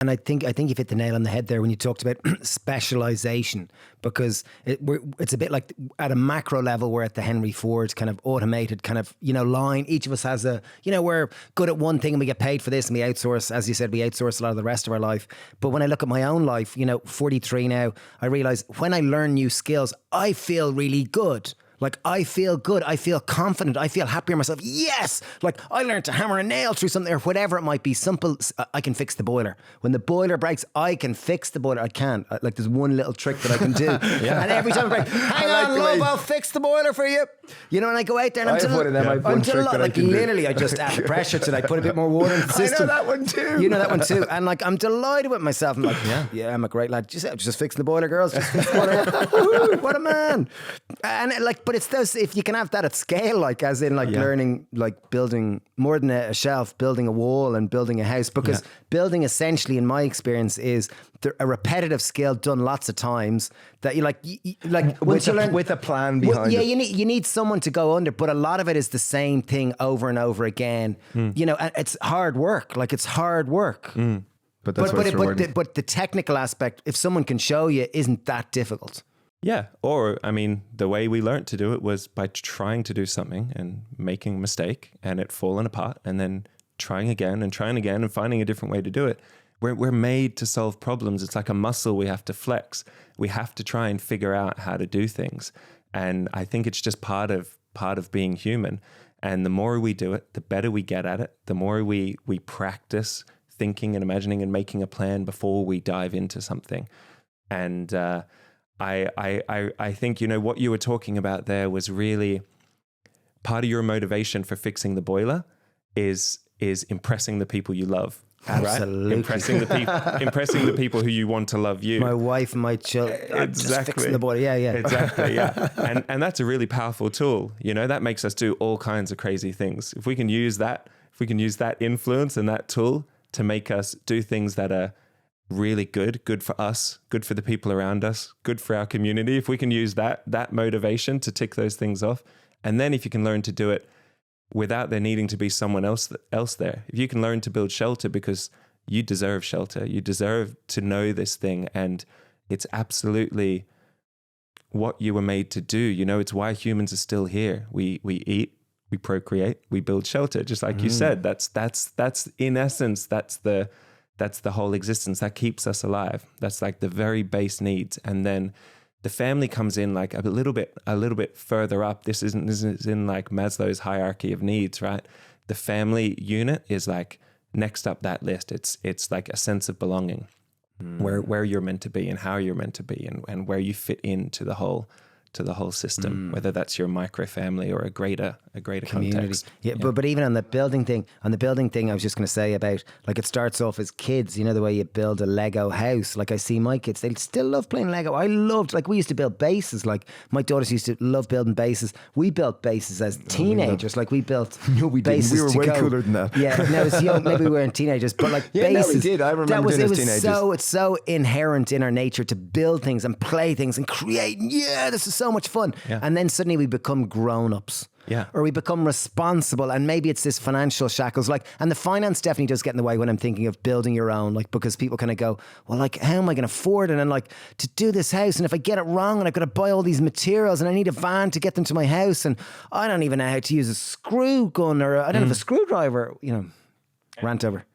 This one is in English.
And I think you've hit the nail on the head there when you talked about specialization, because it's a bit like at a macro level, we're at the Henry Ford kind of automated kind of, line. Each of us has we're good at one thing and we get paid for this, and we outsource, as you said, we outsource a lot of the rest of our life. But when I look at my own life, 43 now, I realize when I learn new skills, I feel really good. Like, I feel good. I feel confident. I feel happier myself. Yes! Like, I learned to hammer a nail through something, or whatever it might be. Simple. I can fix the boiler. When the boiler breaks, I can fix the boiler. I can't. Like, there's one little trick that I can do. Yeah. And every time it breaks, hang on, love, I'll fix the boiler for you. And I go out there and I'm delighted. Like, literally, I just add the pressure to, like, put a bit more water in the system. I know that one too. You know that one too. And, like, I'm delighted with myself. I'm like, yeah, I'm a great lad. Just fix the boiler, girls. Just fix the boiler. What a man. And, like, but it's those, if you can have that at scale, like, as in, like, learning, like, building more than a shelf, building a wall and building a house, because building, essentially, in my experience, is a repetitive skill done lots of times that you like once you learn with a plan behind it. Yeah, you need someone to go under, but a lot of it is the same thing over and over again. And it's hard work. Like, it's hard work. But the technical aspect, if someone can show you, isn't that difficult. Yeah. Or, I mean, the way we learned to do it was by trying to do something and making a mistake and it falling apart, and then trying again and finding a different way to do it. We're made to solve problems. It's like a muscle we have to flex. We have to try and figure out how to do things. And I think it's just part of being human. And the more we do it, the better we get at it. The more we practice thinking and imagining and making a plan before we dive into something. And I think, what you were talking about there was really part of your motivation for fixing the boiler is impressing the people you love. Absolutely. Right? Impressing the people who you want to love you. My wife, my children. Exactly. Just fixing the boiler. Yeah. Exactly. Yeah. And that's a really powerful tool. That makes us do all kinds of crazy things. If we can use that influence and that tool to make us do things that are really good for us, good for the people around us, good for our community. If we can use that motivation to tick those things off, and then if you can learn to do it without there needing to be someone else there. If you can learn to build shelter because you deserve shelter, you deserve to know this thing, and it's absolutely what you were made to do. It's why humans are still here. We eat, we procreate, we build shelter. Just like you said, that's in essence, that's the whole existence that keeps us alive. That's like the very base needs. And then the family comes in like a little bit further up. This is in like Maslow's hierarchy of needs, right? The family unit is like next up that list. It's like a sense of belonging, where you're meant to be and how you're meant to be, and where you fit into the whole system, whether that's your micro family or a greater community. Context. Yeah. But even on the building thing, I was just going to say about, like, it starts off as kids, the way you build a Lego house. Like, I see my kids, they still love playing Lego. I loved, like, we used to build bases. Like, my daughters used to love building bases. We built bases as teenagers. Like, we built bases. We were way cooler than that. Yeah, no, it was young. Maybe we weren't teenagers, but like bases. No, we did. I remember doing it as teenagers. It's so inherent in our nature to build things and play things and create. Yeah, this is so much fun. Yeah. And then suddenly we become grown-ups. Yeah. Or we become responsible, and maybe it's this financial shackles. Like, and the finance definitely does get in the way when I'm thinking of building your own, like, because people kind of go, well, like, how am I going to afford it? And like, to do this house, and if I get it wrong, and I've got to buy all these materials, and I need a van to get them to my house, and I don't even know how to use a screw gun, or I don't have a screwdriver, rant over.